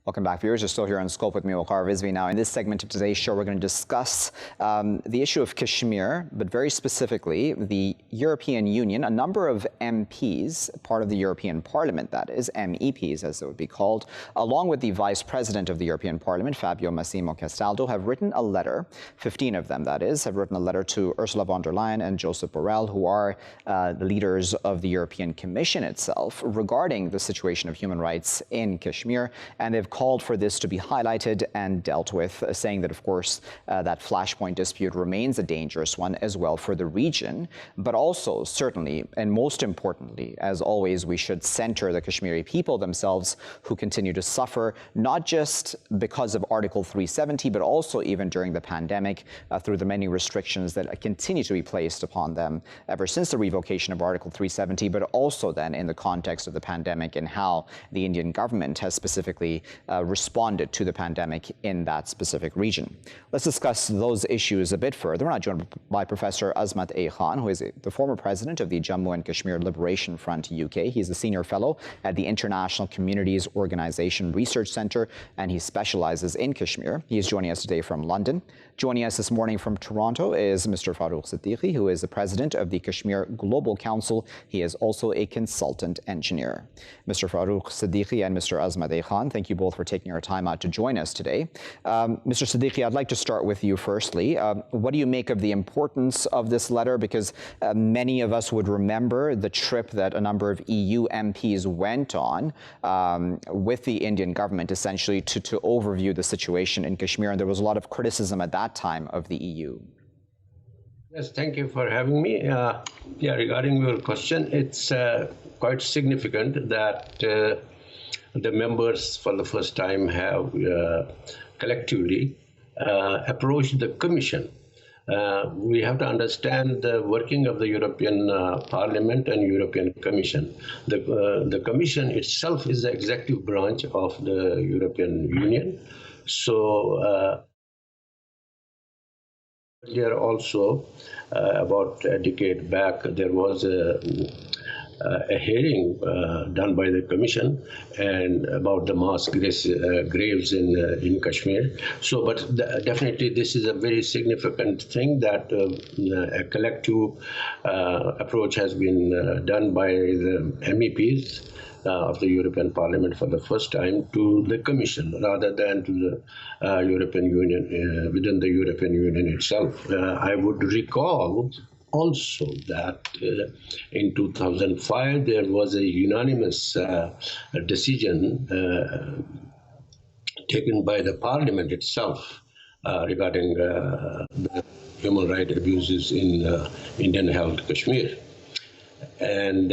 Welcome back, viewers. You're still here on Scope with me, Waqar Rizvi. Now, in this segment of today's show, we're going to discuss the issue of Kashmir, but very specifically, the European Union. A number of MPs, part of the European Parliament, that is, MEPs as they would be called, along with the Vice President of the European Parliament, Fabio Massimo Castaldo, have written a letter, 15 of them, that is, have written a letter to Ursula von der Leyen and Josep Borrell, who are the leaders of the European Commission itself, regarding the situation of human rights in Kashmir. And they've called for this to be highlighted and dealt with, saying that, of course, that flashpoint dispute remains a dangerous one as well for the region. But also, certainly, and most importantly, as always, we should center the Kashmiri people themselves, who continue to suffer, not just because of Article 370, but also even during the pandemic, through the many restrictions that continue to be placed upon them ever since the revocation of Article 370, but also then in the context of the pandemic and how the Indian government has specifically responded to the pandemic in that specific region. Let's discuss those issues a bit further. We're now joined by Professor Azmat Khan, who is the former president of the Jammu and Kashmir Liberation Front UK. He's a senior fellow at the International Communities Organization Research Center, and he specializes in Kashmir. He is joining us today from London. Joining us this morning from Toronto is Mr. Farooq Siddiqi, who is the president of the Kashmir Global Council. He is also a consultant engineer. Mr. Farooq Siddiqi and Mr. Azmat Khan, thank you both for taking your time out to join us today. Mr. Siddiqi, I'd like to start with you firstly. What do you make of the importance of this letter? Because many of us would remember the trip that a number of EU MPs went on with the Indian government, essentially to overview the situation in Kashmir, and there was a lot of criticism at that time of the EU. Yes, thank you for having me. Regarding your question, it's quite significant that the members for the first time have collectively approached the Commission. We have to understand the working of the European Parliament and European Commission. The Commission itself is the executive branch of the European Union. So earlier also, about a decade back, there was a hearing done by the Commission and about the mass graves in Kashmir. So, but definitely this is a very significant thing that a collective approach has been done by the MEPs of the European Parliament for the first time to the Commission rather than to the European Union, within the European Union itself. I would recall also that in 2005 there was a unanimous decision taken by the Parliament itself regarding the human rights abuses in Indian-held Kashmir. And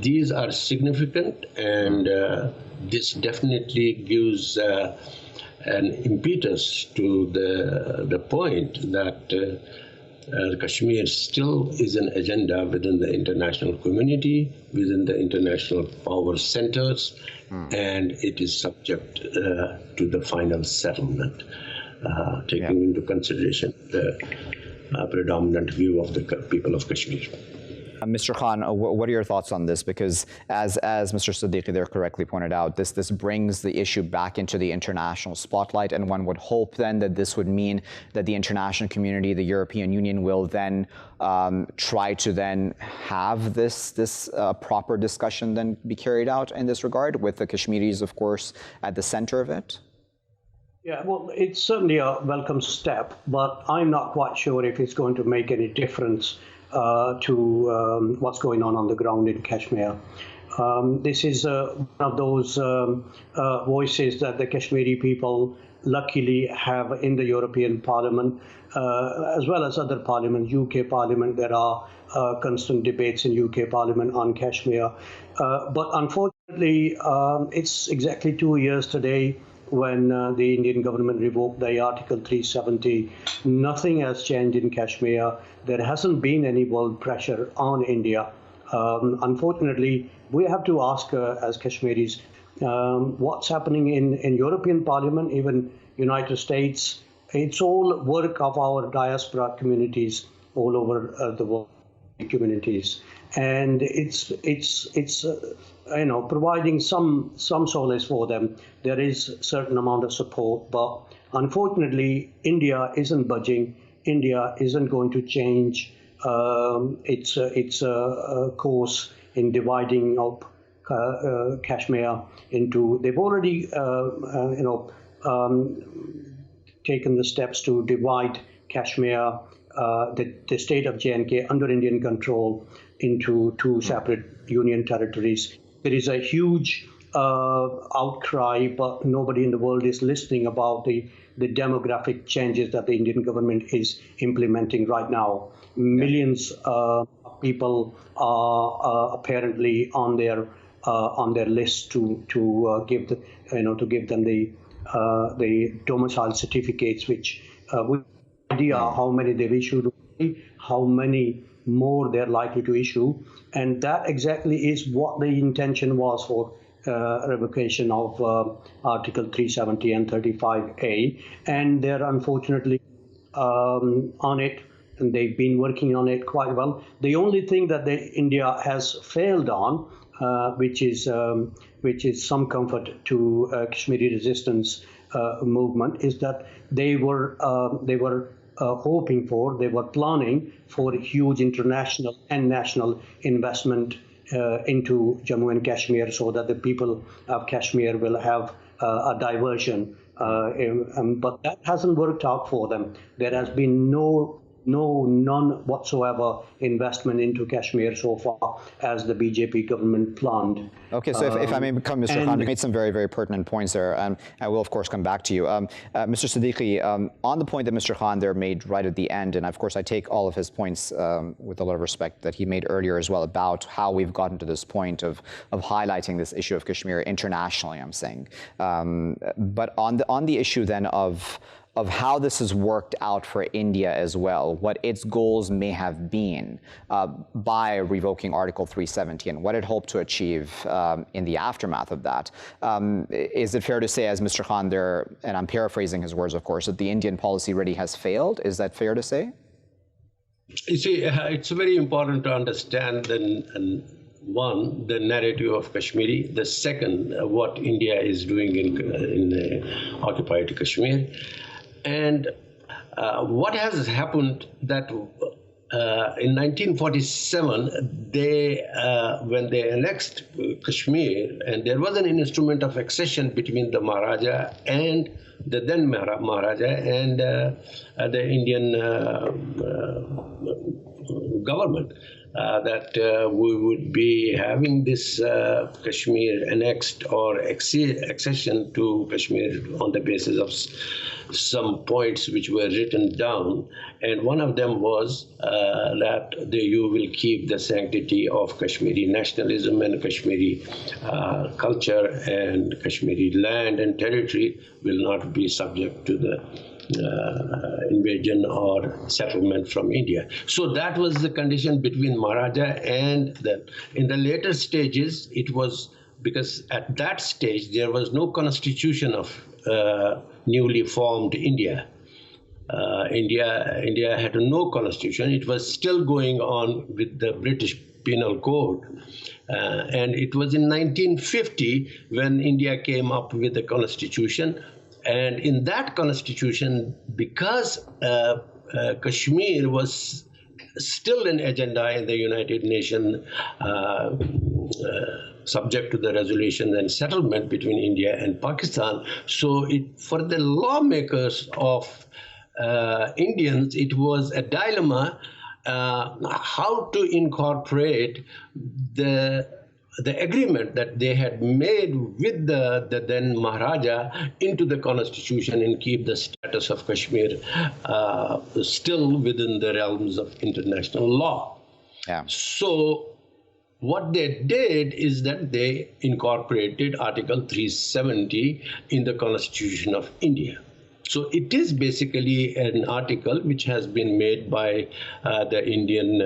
these are significant, and this definitely gives an impetus to the point that Kashmir still is an agenda within the international community, within the international power centers, and it is subject to the final settlement, taking into consideration the predominant view of the people of Kashmir. Mr. Khan, what are your thoughts on this? Because as Mr. Siddiqi there correctly pointed out, this brings the issue back into the international spotlight, and one would hope then that this would mean that the international community, the European Union, will then try to then have this proper discussion then be carried out in this regard, with the Kashmiris, of course, at the center of it. Yeah, well, it's certainly a welcome step, but I'm not quite sure if it's going to make any difference to what's going on the ground in Kashmir. This is one of those voices that the Kashmiri people luckily have in the European Parliament, as well as other parliaments, UK Parliament. There are constant debates in UK Parliament on Kashmir. But unfortunately, it's exactly 2 years today when the Indian government revoked the Article 370. Nothing has changed in Kashmir. There hasn't been any world pressure on India. Unfortunately, we have to ask as Kashmiris, what's happening in European Parliament, even United States. It's all work of our diaspora communities all over the world, communities. and it's providing some solace for them. There is a certain amount of support, but unfortunately, India isn't budging. India isn't going to change its course in dividing up Kashmir into. They've already taken the steps to divide Kashmir, the state of J&K under Indian control, into two separate union territories. There is a huge outcry, but nobody in the world is listening about the demographic changes that the Indian government is implementing right now. Millions of people are apparently on their list to give them the domicile certificates, which idea how many they've issued, how many more they're likely to issue, and that exactly is what the intention was for revocation of Article 370 and 35A, and they're unfortunately on it, and they've been working on it quite well. The only thing that India has failed on, which is some comfort to Kashmiri resistance movement, is that they were planning for huge international and national investment into Jammu and Kashmir, so that the people of Kashmir will have a diversion. But that hasn't worked out for them. There has been none whatsoever investment into Kashmir so far as the BJP government planned. Okay, so if I may come, Mr. Khan, you made some very, very pertinent points there, and I will, of course, come back to you. Mr. Siddiqui, on the point that Mr. Khan there made right at the end, and of course I take all of his points with a lot of respect that he made earlier as well about how we've gotten to this point of highlighting this issue of Kashmir internationally, I'm saying. But on the issue then of how this has worked out for India as well, what its goals may have been by revoking Article 370 and what it hoped to achieve in the aftermath of that. Is it fair to say, as Mr. Khan there, and I'm paraphrasing his words, of course, that the Indian policy really has failed? Is that fair to say? You see, it's very important to understand one, the narrative of Kashmiri. The second, what India is doing in occupied Kashmir. And what has happened that in 1947, when they annexed Kashmir, and there was an instrument of accession between the Maharaja and the then Maharaja and the Indian government, that we would be having this Kashmir annexed or accession to Kashmir on the basis of some points which were written down, and one of them was that you will keep the sanctity of Kashmiri nationalism and Kashmiri culture, and Kashmiri land and territory will not be subject to the invasion or settlement from India. So that was the condition between Maharaja and in the later stages, it was because at that stage there was no constitution of newly formed India. India had no constitution. It was still going on with the British Penal Code. And it was in 1950 when India came up with the constitution. And in that constitution, because Kashmir was still an agenda in the United Nations, subject to the resolution and settlement between India and Pakistan. So for the lawmakers of Indians, it was a dilemma how to incorporate the agreement that they had made with the then Maharaja into the constitution and keep the status of Kashmir still within the realms of international law. Yeah. So what they did is that they incorporated Article 370 in the Constitution of India. So it is basically an article which has been made by the Indian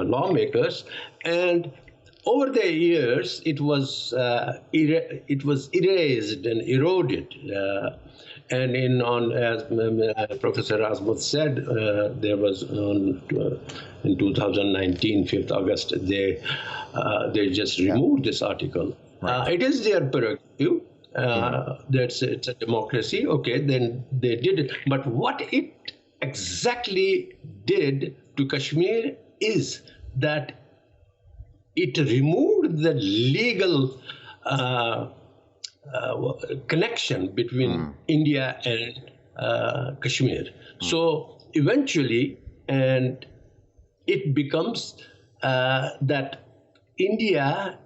lawmakers, and over the years it was erased and eroded, And as Professor Azmat said, there was in 2019, 5th August, they just removed this article. Right. It is their prerogative. It's a democracy. Okay, then they did it. But what it exactly did to Kashmir is that it removed the legal connection between India and Kashmir. So eventually, and it becomes that India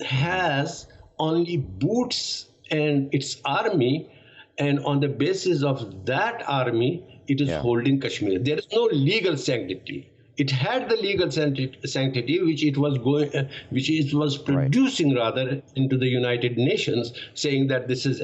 has only boots and its army, and on the basis of that army, it is holding Kashmir. There is no legal sanctity. It had the legal sanctity, which it was producing rather into the United Nations, saying that this is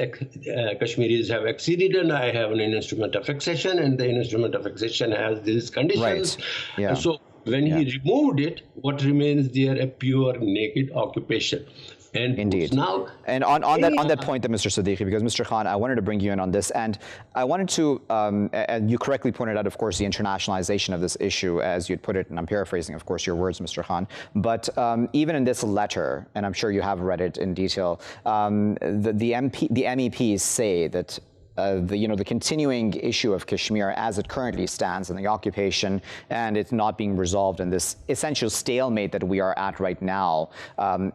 Kashmiris have acceded, and I have an instrument of accession, and the instrument of accession has these conditions. Right. Yeah. So when he removed it, what remains there? A pure naked occupation. And indeed. Now, and on that point, Mr. Siddiqui, because Mr. Khan, I wanted to bring you in on this, and I wanted to, and you correctly pointed out, of course, the internationalization of this issue, as you'd put it, and I'm paraphrasing, of course, your words, Mr. Khan. But even in this letter, and I'm sure you have read it in detail, the MEPs say that the continuing issue of Kashmir as it currently stands and the occupation, and it's not being resolved in this essential stalemate that we are at right now,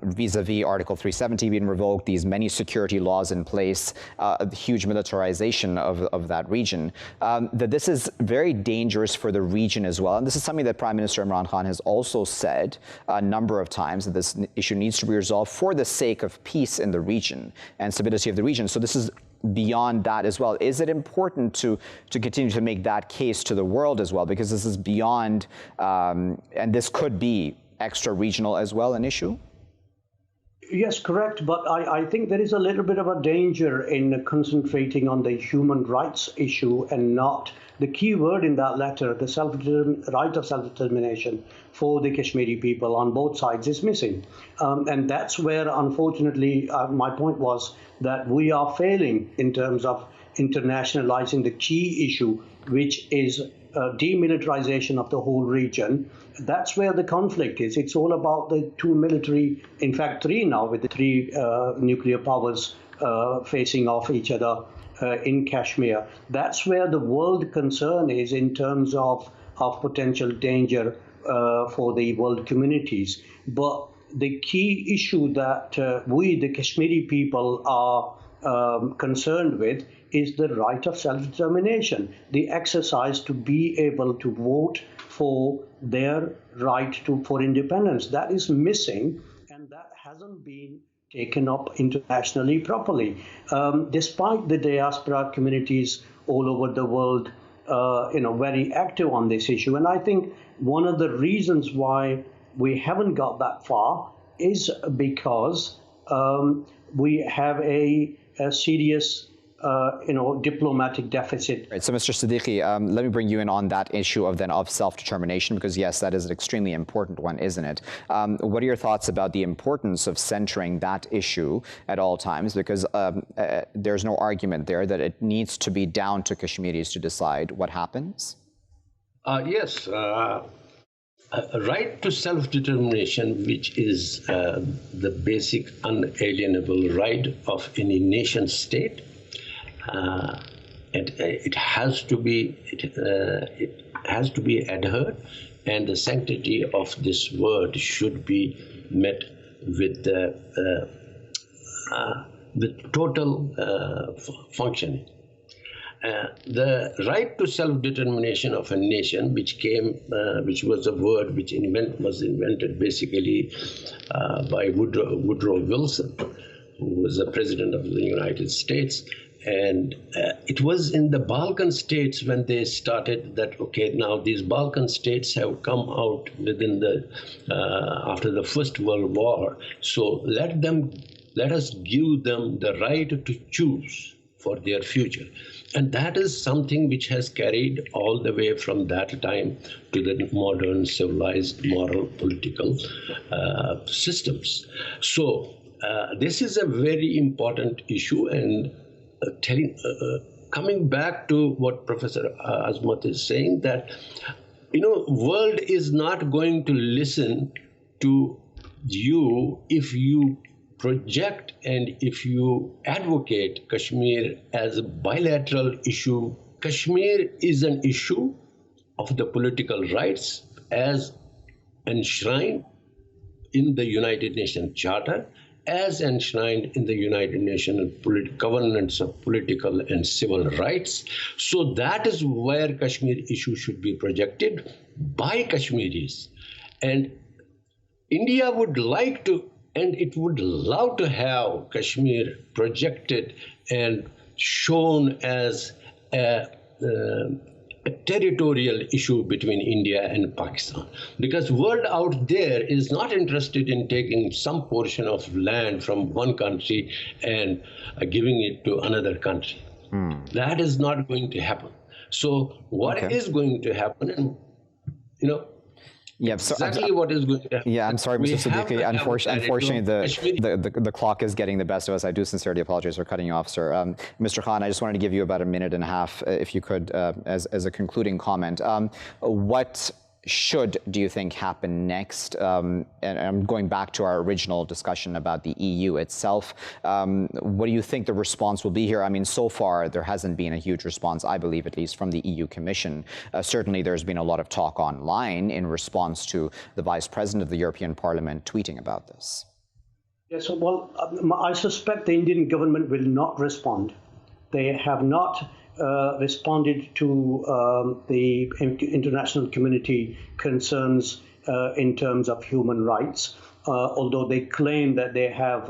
vis-a-vis Article 370 being revoked, these many security laws in place, the huge militarization of that region, that this is very dangerous for the region as well. And this is something that Prime Minister Imran Khan has also said a number of times, that this issue needs to be resolved for the sake of peace in the region and stability of the region. So this is beyond that as well. Is it important to continue to make that case to the world as well? Because this is beyond, and this could be extra regional as well, an issue? Yes, correct. But I think there is a little bit of a danger in concentrating on the human rights issue and not the key word in that letter, the right of self-determination for the Kashmiri people on both sides is missing. And that's where, unfortunately, my point was that we are failing in terms of internationalizing the key issue, which is demilitarization of the whole region. That's where the conflict is. It's all about the two military, in fact, three now, with the three nuclear powers facing off each other in Kashmir. That's where the world concern is in terms of potential danger for the world communities. But the key issue that we, the Kashmiri people, are concerned with is the right of self-determination, the exercise to be able to vote for their right for independence. That is missing, and that hasn't been taken up internationally properly. Despite the diaspora communities all over the world, very active on this issue. And I think one of the reasons why we haven't got that far is because we have a serious diplomatic deficit. Right. So, Mr. Siddiqui, let me bring you in on that issue of self-determination, because yes, that is an extremely important one, isn't it? What are your thoughts about the importance of centering that issue at all times? Because there's no argument there that it needs to be down to Kashmiris to decide what happens. Yes. A right to self-determination, which is the basic unalienable right of any nation state. It has to be adhered, and the sanctity of this word should be met with total functioning. The right to self-determination of a nation, which was a word which was invented basically by Woodrow Wilson, who was the president of the United States. And it was in the Balkan states when they started that, okay, now these Balkan states have come out within after the First World War. So let us give them the right to choose for their future. And that is something which has carried all the way from that time to the modern civilized moral political systems. So this is a very important issue, and coming back to what Professor Azmat is saying, that world is not going to listen to you if you project and if you advocate Kashmir as a bilateral issue. Kashmir is an issue of the political rights as enshrined in the United Nations Charter, as enshrined in the United Nations Governance of Political and Civil Rights. So that is where Kashmir issue should be projected by Kashmiris. And India would like to, and it would love to have Kashmir projected and shown as a territorial issue between India and Pakistan, because world out there is not interested in taking some portion of land from one country and giving it to another country. That is not going to happen. So what is going to happen, and exactly what is going to happen. Yeah, I'm sorry, Mr. Siddiqui. Unfortunately, the clock is getting the best of us. I do sincerely apologize for cutting you off, sir. Mr. Khan, I just wanted to give you about a minute and a half, if you could, as a concluding comment. What do you think happen next? And I'm going back to our original discussion about the EU itself. What do you think the response will be here? I mean, so far, there hasn't been a huge response, I believe, at least from the EU Commission. Certainly, there's been a lot of talk online in response to the Vice President of the European Parliament tweeting about this. Yes, well, I suspect the Indian government will not respond. They have not responded to the international community concerns in terms of human rights, although they claim that they have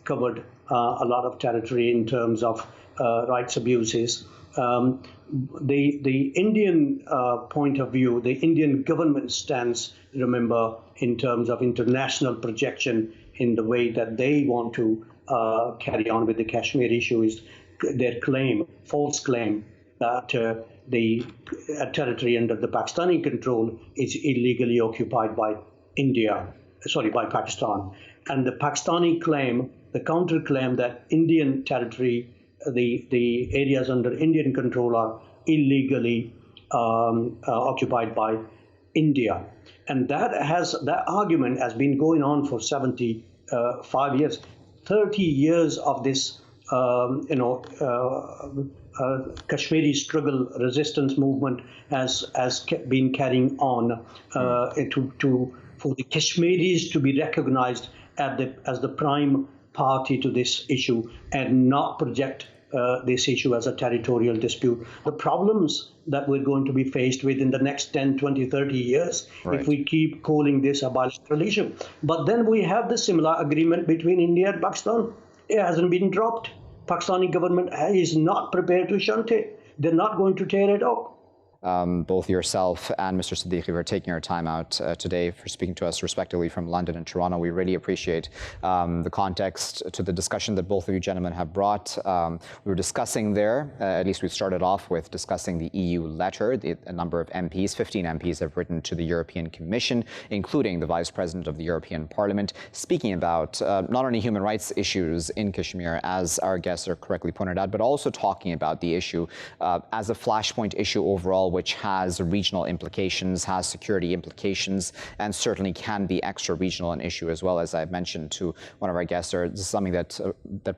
covered a lot of territory in terms of rights abuses. The Indian point of view, the Indian government stance, remember, in terms of international projection in the way that they want to carry on with the Kashmir issue is their claim, false claim, that the territory under the Pakistani control is illegally occupied by by Pakistan. And the Pakistani claim, the counter-claim that Indian territory, the areas under Indian control are illegally occupied by India. And that argument has been going on for 75 years, 30 years of this Kashmiri struggle resistance movement has been carrying on for the Kashmiris to be recognized as the prime party to this issue and not project this issue as a territorial dispute. The problems that we're going to be faced with in the next 10, 20, 30 years, if we keep calling this a bilateral issue. But then we have the similar agreement between India and Pakistan. It hasn't been dropped. Pakistani government is not prepared to shunt it. They're not going to tear it up. Both yourself and Mr. Siddiqui for taking your time out today for speaking to us respectively from London and Toronto. We really appreciate the context to the discussion that both of you gentlemen have brought. We were discussing there, at least we started off with discussing the EU letter. A number of MPs, 15 MPs have written to the European Commission, including the Vice President of the European Parliament, speaking about not only human rights issues in Kashmir, as our guests are correctly pointed out, but also talking about the issue as a flashpoint issue overall, which has regional implications, has security implications, and certainly can be extra-regional an issue as well. As I mentioned to one of our guests, this is something that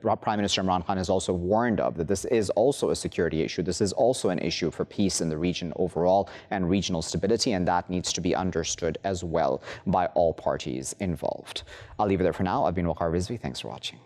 Prime Minister Imran Khan has also warned of, that this is also a security issue. This is also an issue for peace in the region overall and regional stability, and that needs to be understood as well by all parties involved. I'll leave it there for now. I've been Waqar Rizvi. Thanks for watching.